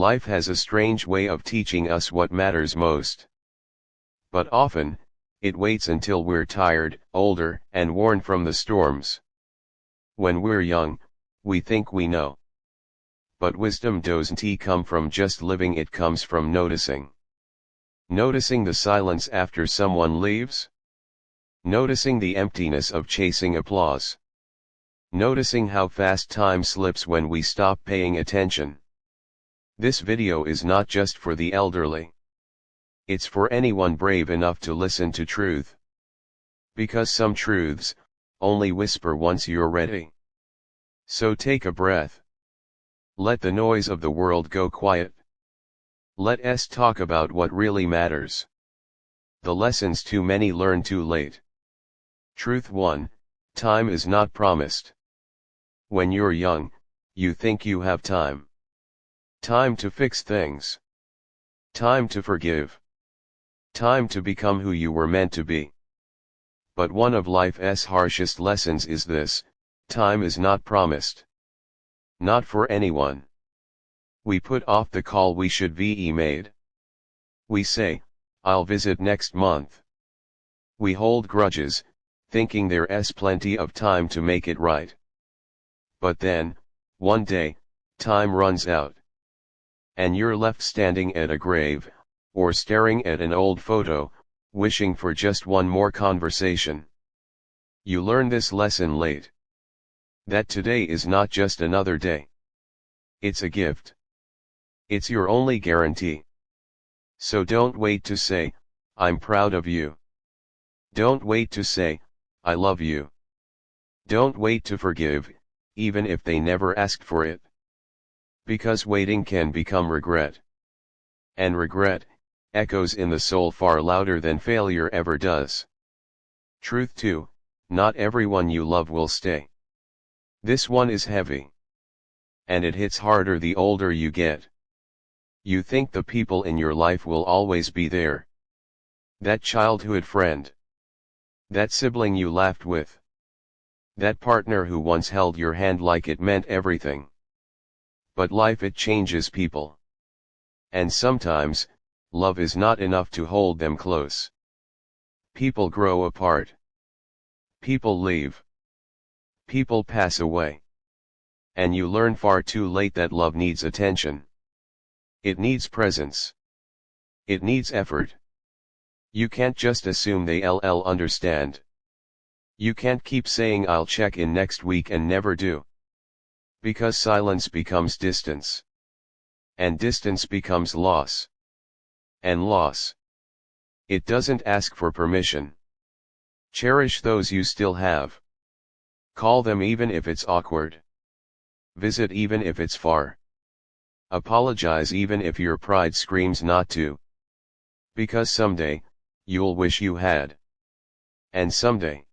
Life has a strange way of teaching us what matters most. But often, it waits until we're tired, older, and worn from the storms. When we're young, we think we know. But wisdom doesn't come from just living, it comes from noticing. Noticing the silence after someone leaves. Noticing the emptiness of chasing applause. Noticing how fast time slips when we stop paying attention. This video is not just for the elderly. It's for anyone brave enough to listen to truth. Because some truths only whisper once you're ready. So take a breath. Let the noise of the world go quiet. Let us talk about what really matters. The lessons too many learn too late. Truth 1: time is not promised. When you're young, you think you have time. Time to fix things. Time to forgive. Time to become who you were meant to be. But one of life's harshest lessons is this: time is not promised. Not for anyone. We put off the call we should be made. We say, "I'll visit next month." We hold grudges, thinking there's plenty of time to make it right. But then, one day, time runs out. And you're left standing at a grave, or staring at an old photo, wishing for just one more conversation. You learn this lesson late. That today is not just another day. It's a gift. It's your only guarantee. So don't wait to say, "I'm proud of you." Don't wait to say, "I love you." Don't wait to forgive, even if they never asked for it. Because waiting can become regret. And regret echoes in the soul far louder than failure ever does. Truth 2: not everyone you love will stay. This one is heavy. And it hits harder the older you get. You think the people in your life will always be there. That childhood friend. That sibling you laughed with. That partner who once held your hand like it meant everything. But life, it changes people. And sometimes, love is not enough to hold them close. People grow apart. People leave. People pass away. And you learn far too late that love needs attention. It needs presence. It needs effort. You can't just assume they'll understand. You can't keep saying "I'll check in next week" and never do. Because silence becomes distance. And distance becomes loss. And loss, it doesn't ask for permission. Cherish those you still have. Call them even if it's awkward. Visit even if it's far. Apologize even if your pride screams not to. Because someday, you'll wish you had. And someday,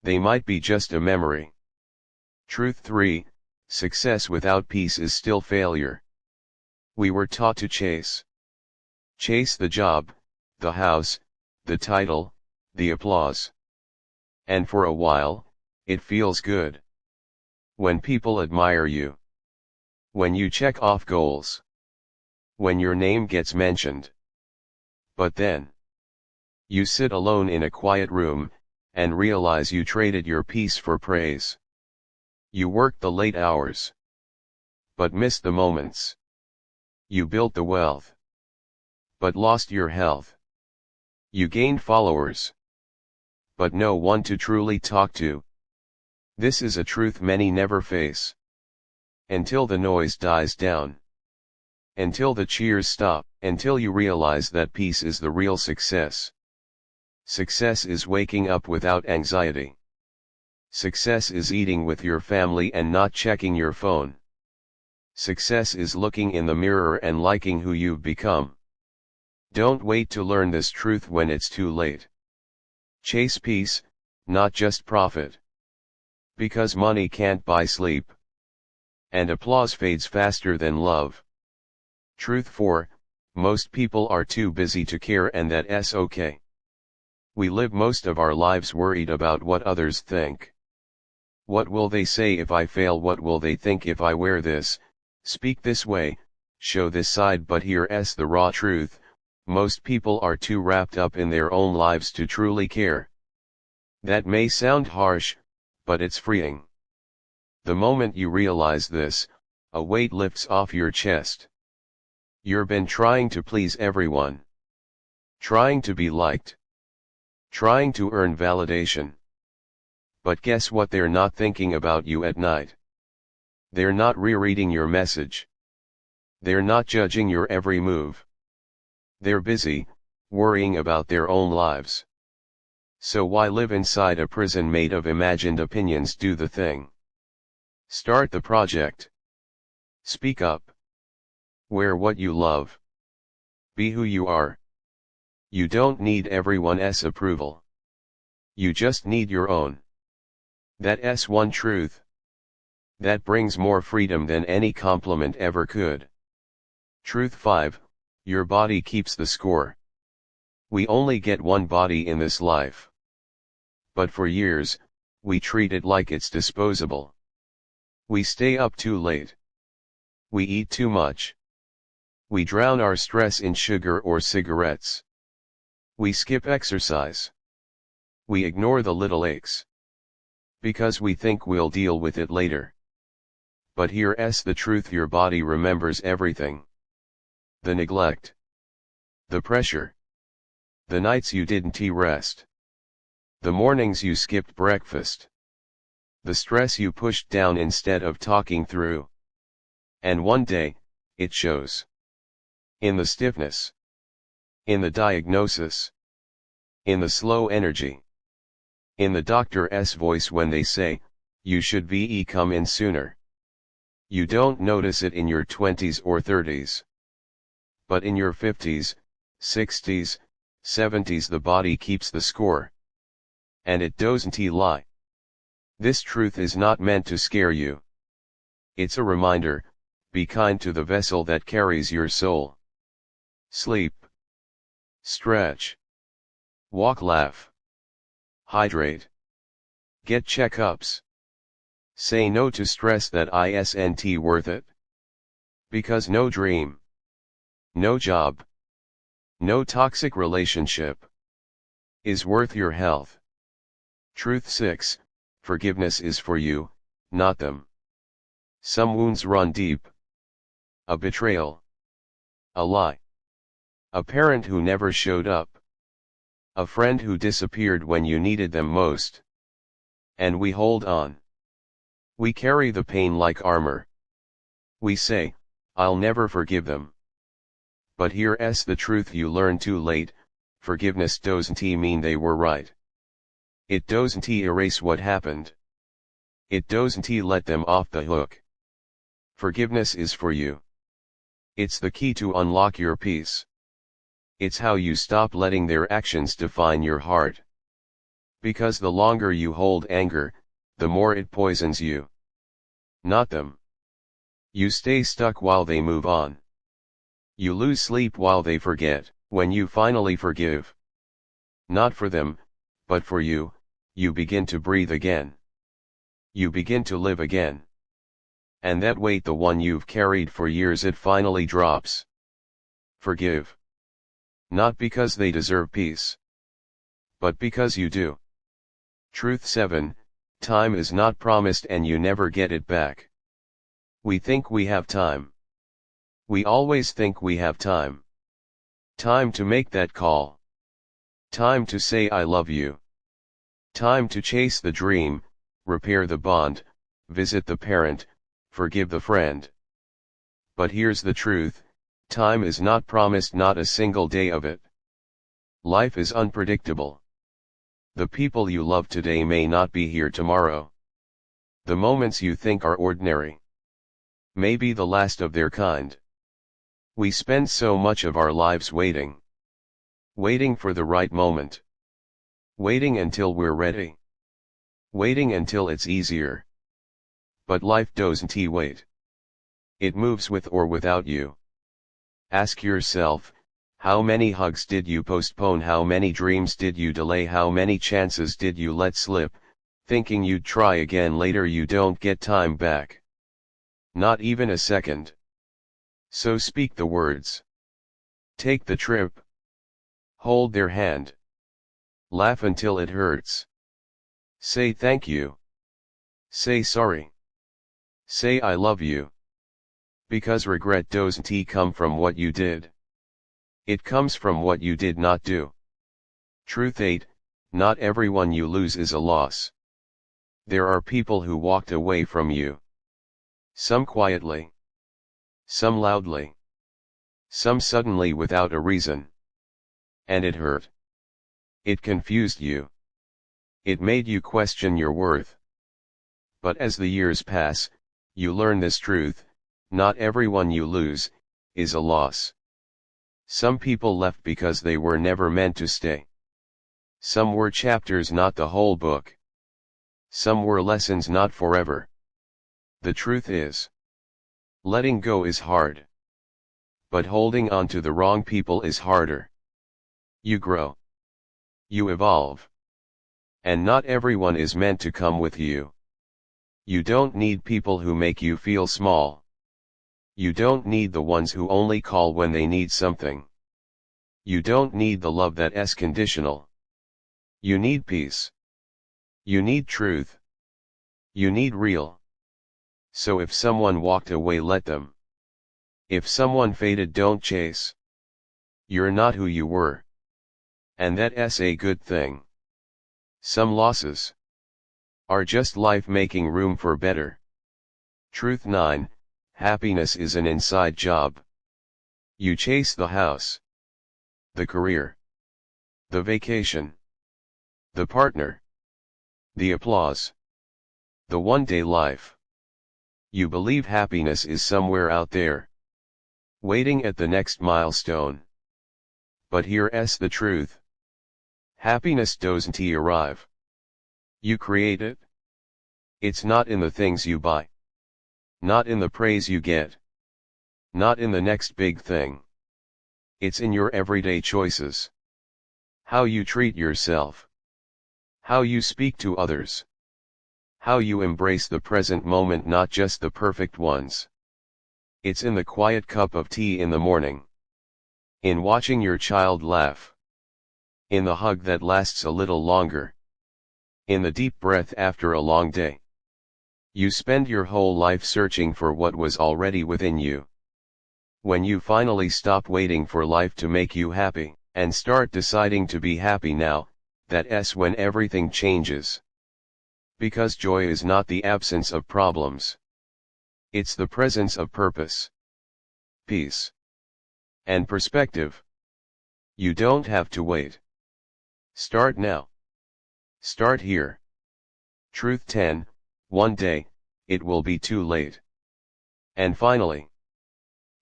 they might be just a memory. Truth 3: success without peace is still failure. We were taught to chase. Chase the job, the house, the title, the applause. And for a while, it feels good. When people admire you. When you check off goals. When your name gets mentioned. But then, you sit alone in a quiet room, and realize you traded your peace for praise. You worked the late hours. But missed the moments. You built the wealth. But lost your health. You gained followers. But no one to truly talk to. This is a truth many never face. Until the noise dies down. Until the cheers stop. Until you realize that peace is the real success. Success is waking up without anxiety. Success is eating with your family and not checking your phone. Success is looking in the mirror and liking who you've become. Don't wait to learn this truth when it's too late. Chase peace, not just profit. Because money can't buy sleep. And applause fades faster than love. Truth 4: most people are too busy to care, and that's okay. We live most of our lives worried about what others think. What will they say if I fail? What will they think if I wear this, speak this way, show this side, but here's the raw truth: most people are too wrapped up in their own lives to truly care. That may sound harsh, but it's freeing. The moment you realize this, a weight lifts off your chest. You've been trying to please everyone. Trying to be liked. Trying to earn validation. But guess what? They're not thinking about you at night. They're not rereading your message. They're not judging your every move. They're busy, worrying about their own lives. So why live inside a prison made of imagined opinions? Do the thing. Start the project. Speak up. Wear what you love. Be who you are. You don't need everyone's approval. You just need your own. That's one truth. That brings more freedom than any compliment ever could. Truth 5, your body keeps the score. We only get one body in this life. But for years, we treat it like it's disposable. We stay up too late. We eat too much. We drown our stress in sugar or cigarettes. We skip exercise. We ignore the little aches. Because we think we'll deal with it later. But here's the truth: your body remembers everything. The neglect. The pressure. The nights you didn't rest. The mornings you skipped breakfast. The stress you pushed down instead of talking through. And one day, it shows. In the stiffness. In the diagnosis. In the slow energy. In the doctor's voice when they say, you should be come in sooner. You don't notice it in your 20s or 30s. But in your 50s, 60s, 70s the body keeps the score. And it doesn't lie. This truth is not meant to scare you. It's a reminder: be kind to the vessel that carries your soul. Sleep. Stretch. Walk, laugh. Hydrate. Get checkups. Say no to stress that isn't worth it. Because no dream, no job, no toxic relationship is worth your health. Truth 6, forgiveness is for you, not them. Some wounds run deep. A betrayal. A lie. A parent who never showed up. A friend who disappeared when you needed them most. And we hold on. We carry the pain like armor. We say, I'll never forgive them. But here's the truth you learn too late: forgiveness doesn't mean they were right. It doesn't erase what happened. It doesn't let them off the hook. Forgiveness is for you. It's the key to unlock your peace. It's how you stop letting their actions define your heart. Because the longer you hold anger, the more it poisons you. Not them. You stay stuck while they move on. You lose sleep while they forget. When you finally forgive, not for them, but for you, you begin to breathe again. You begin to live again. And that weight, the one you've carried for years, it finally drops. Forgive. Not because they deserve peace, but because you do. Truth 7, time is not promised and you never get it back. We think we have time. We always think we have time. Time to make that call. Time to say I love you. Time to chase the dream, repair the bond, visit the parent, forgive the friend. But here's the truth: time is not promised, not a single day of it. Life is unpredictable. The people you love today may not be here tomorrow. The moments you think are ordinary may be the last of their kind. We spend so much of our lives waiting. Waiting for the right moment. Waiting until we're ready. Waiting until it's easier. But life doesn't wait. It moves with or without you. Ask yourself, how many hugs did you postpone? How many dreams did you delay? How many chances did you let slip, thinking you'd try again later? You don't get time back. Not even a second. So speak the words. Take the trip. Hold their hand. Laugh until it hurts. Say thank you. Say sorry. Say I love you. Because regret doesn't come from what you did. It comes from what you did not do. Truth 8, not everyone you lose is a loss. There are people who walked away from you. Some quietly. Some loudly. Some suddenly without a reason. And it hurt. It confused you. It made you question your worth. But as the years pass, you learn this truth: not everyone you lose is a loss. Some people left because they were never meant to stay. Some were chapters, not the whole book. Some were lessons, not forever. The truth is, letting go is hard. But holding on to the wrong people is harder. You grow. You evolve. And not everyone is meant to come with you. You don't need people who make you feel small. You don't need the ones who only call when they need something. You don't need the love that is conditional. You need peace. You need truth. You need real. So if someone walked away, let them. If someone faded, don't chase. You're not who you were. And that's a good thing. Some losses are just life making room for better. Truth 9, happiness is an inside job. You chase the house, the career, the vacation, the partner, the applause, the one-day life. You believe happiness is somewhere out there, waiting at the next milestone. But here's the truth. Happiness doesn't arrive. You create it. It's not in the things you buy. Not in the praise you get. Not in the next big thing. It's in your everyday choices. How you treat yourself. How you speak to others. How you embrace the present moment, not just the perfect ones. It's in the quiet cup of tea in the morning. In watching your child laugh. In the hug that lasts a little longer. In the deep breath after a long day. You spend your whole life searching for what was already within you. When you finally stop waiting for life to make you happy, and start deciding to be happy now, that's when everything changes. Because joy is not the absence of problems. It's the presence of purpose, peace, and perspective. You don't have to wait. Start now. Start here. Truth 10, one day, it will be too late. And finally,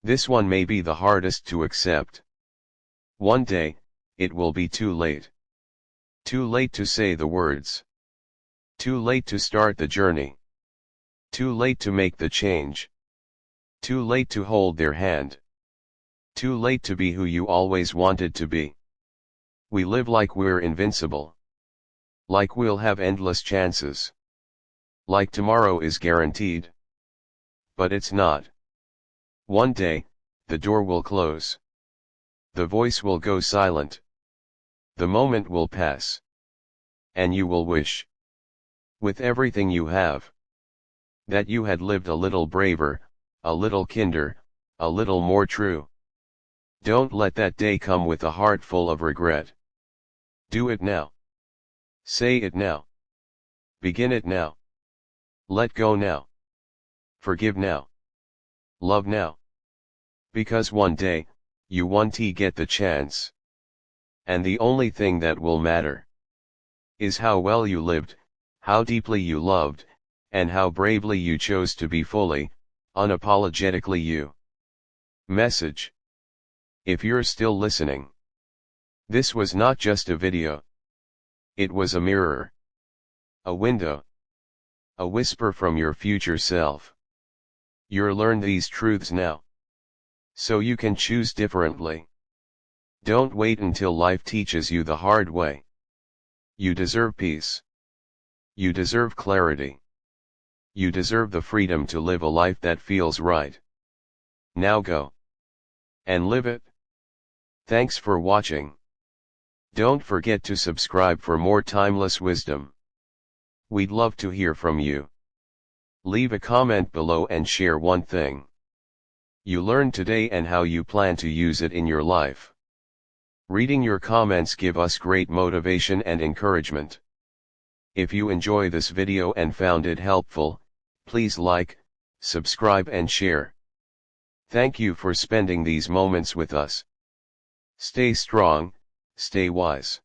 this one may be the hardest to accept. One day, it will be too late. Too late to say the words. Too late to start the journey. Too late to make the change. Too late to hold their hand. Too late to be who you always wanted to be. We live like we're invincible. Like we'll have endless chances. Like tomorrow is guaranteed. But it's not. One day, the door will close. The voice will go silent. The moment will pass. And you will wish, with everything you have, that you had lived a little braver, a little kinder, a little more true. Don't let that day come with a heart full of regret. Do it now. Say it now. Begin it now. Let go now. Forgive now. Love now. Because one day, you won't get the chance. And the only thing that will matter is how well you lived, how deeply you loved, and how bravely you chose to be fully, unapologetically you. Message. If you're still listening, this was not just a video. It was a mirror. A window. A whisper from your future self. You'll learn these truths now, so you can choose differently. Don't wait until life teaches you the hard way. You deserve peace. You deserve clarity. You deserve the freedom to live a life that feels right. Now go. and live it. Thanks for watching. Don't forget to subscribe for more timeless wisdom. We'd love to hear from you. Leave a comment below and share one thing you learned today and how you plan to use it in your life. Reading your comments give us great motivation and encouragement. If you enjoy this video and found it helpful, please like, subscribe and share. Thank you for spending these moments with us. Stay strong, stay wise.